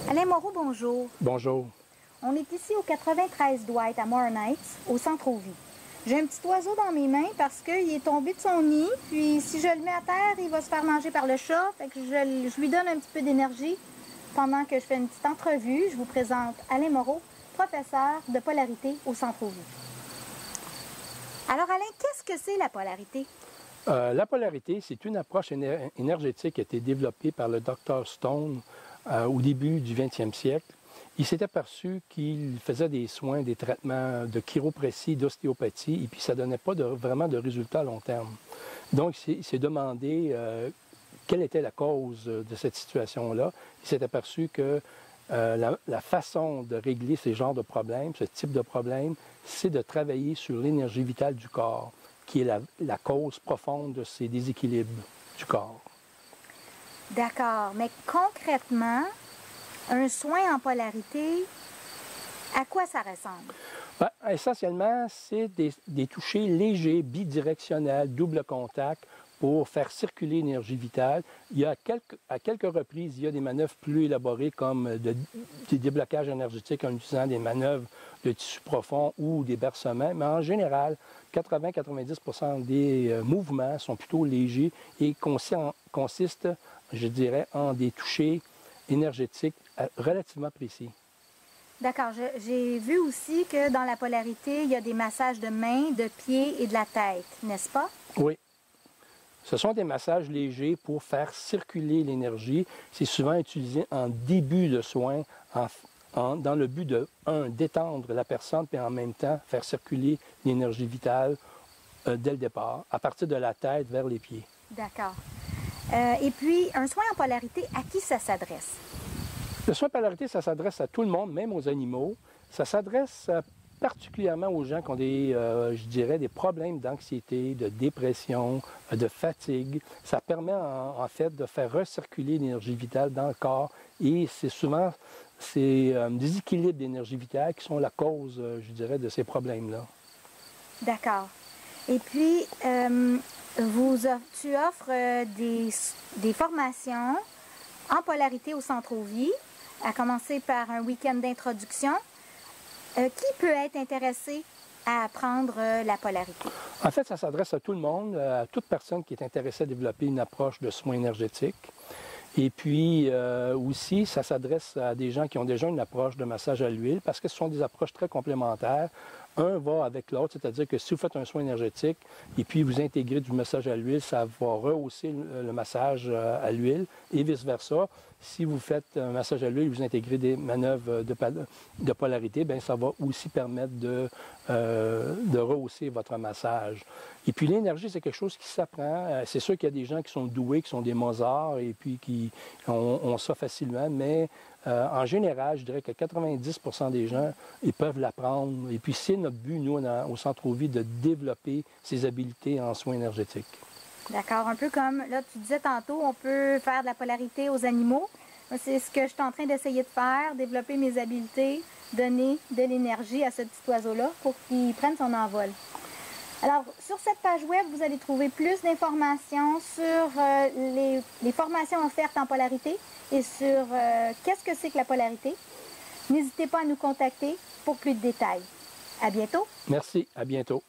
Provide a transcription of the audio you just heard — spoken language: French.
Alain Moreau, bonjour. Bonjour. On est ici au 93 Dwight à Moore Heights, au centre-ville. J'ai un petit oiseau dans mes mains parce qu'il est tombé de son nid, puis si je le mets à terre, il va se faire manger par le chat. Fait que je lui donne un petit peu d'énergie pendant que je fais une petite entrevue. Je vous présente Alain Moreau, professeur de polarité au centre-ville. Alors Alain, qu'est-ce que c'est la polarité? La polarité, c'est une approche énergétique qui a été développée par le Dr Stone au début du 20e siècle. Il s'est aperçu qu'il faisait des soins, des traitements de chiropratie, d'ostéopathie, et puis ça ne donnait pas vraiment de résultats à long terme. Donc, il s'est demandé quelle était la cause de cette situation-là. Il s'est aperçu que la façon de régler ces genres de problèmes, ce type de problème, c'est de travailler sur l'énergie vitale du corps, qui est la cause profonde de ces déséquilibres du corps. D'accord, mais concrètement, un soin en polarité, à quoi ça ressemble? Ben, essentiellement, c'est des touchés légers, bidirectionnels, double contact pour faire circuler l'énergie vitale. À quelques reprises, il y a des manœuvres plus élaborées comme des déblocages énergétiques en utilisant des manœuvres de tissu profond ou des bercements, mais en général, 80-90% des mouvements sont plutôt légers et consistent, je dirais, en des touchés énergétiques relativement précis. D'accord. J'ai vu aussi que dans la polarité, il y a des massages de mains, de pieds et de la tête, n'est-ce pas? Oui. Ce sont des massages légers pour faire circuler l'énergie. C'est souvent utilisé en début de soins dans le but de, détendre la personne, puis en même temps faire circuler l'énergie vitale dès le départ, à partir de la tête vers les pieds. D'accord. Et puis, un soin en polarité, à qui ça s'adresse? Le soin de polarité, ça s'adresse à tout le monde, même aux animaux. Ça s'adresse particulièrement aux gens qui ont je dirais, des problèmes d'anxiété, de dépression, de fatigue. Ça permet en fait de faire recirculer l'énergie vitale dans le corps et c'est souvent ces déséquilibres d'énergie vitale qui sont la cause, je dirais, de ces problèmes-là. D'accord. Et puis, tu offres des formations en polarité au centre-vie, à commencer par un week-end d'introduction. Qui peut être intéressé à apprendre la polarité? En fait, ça s'adresse à tout le monde, à toute personne qui est intéressée à développer une approche de soins énergétiques. Et puis aussi, ça s'adresse à des gens qui ont déjà une approche de massage à l'huile parce que ce sont des approches très complémentaires. Un va avec l'autre, c'est-à-dire que si vous faites un soin énergétique et puis vous intégrez du massage à l'huile, ça va rehausser le massage à l'huile et vice-versa. Si vous faites un massage à l'huile et vous intégrez des manœuvres de polarité, bien, ça va aussi permettre de rehausser votre massage. Et puis l'énergie, c'est quelque chose qui s'apprend. C'est sûr qu'il y a des gens qui sont doués, qui sont des Mozart et puis qui ont ça facilement, mais en général, je dirais que 90% des gens, ils peuvent l'apprendre. Et puis c'est notre but, nous, au Centre-Vie, de développer ces habiletés en soins énergétiques. D'accord. Un peu comme, là, tu disais tantôt, on peut faire de la polarité aux animaux. C'est ce que je suis en train d'essayer de faire, développer mes habiletés, donner de l'énergie à ce petit oiseau-là pour qu'il prenne son envol. Alors, sur cette page web, vous allez trouver plus d'informations sur les formations offertes en polarité et sur qu'est-ce que c'est que la polarité. N'hésitez pas à nous contacter pour plus de détails. À bientôt. Merci. À bientôt.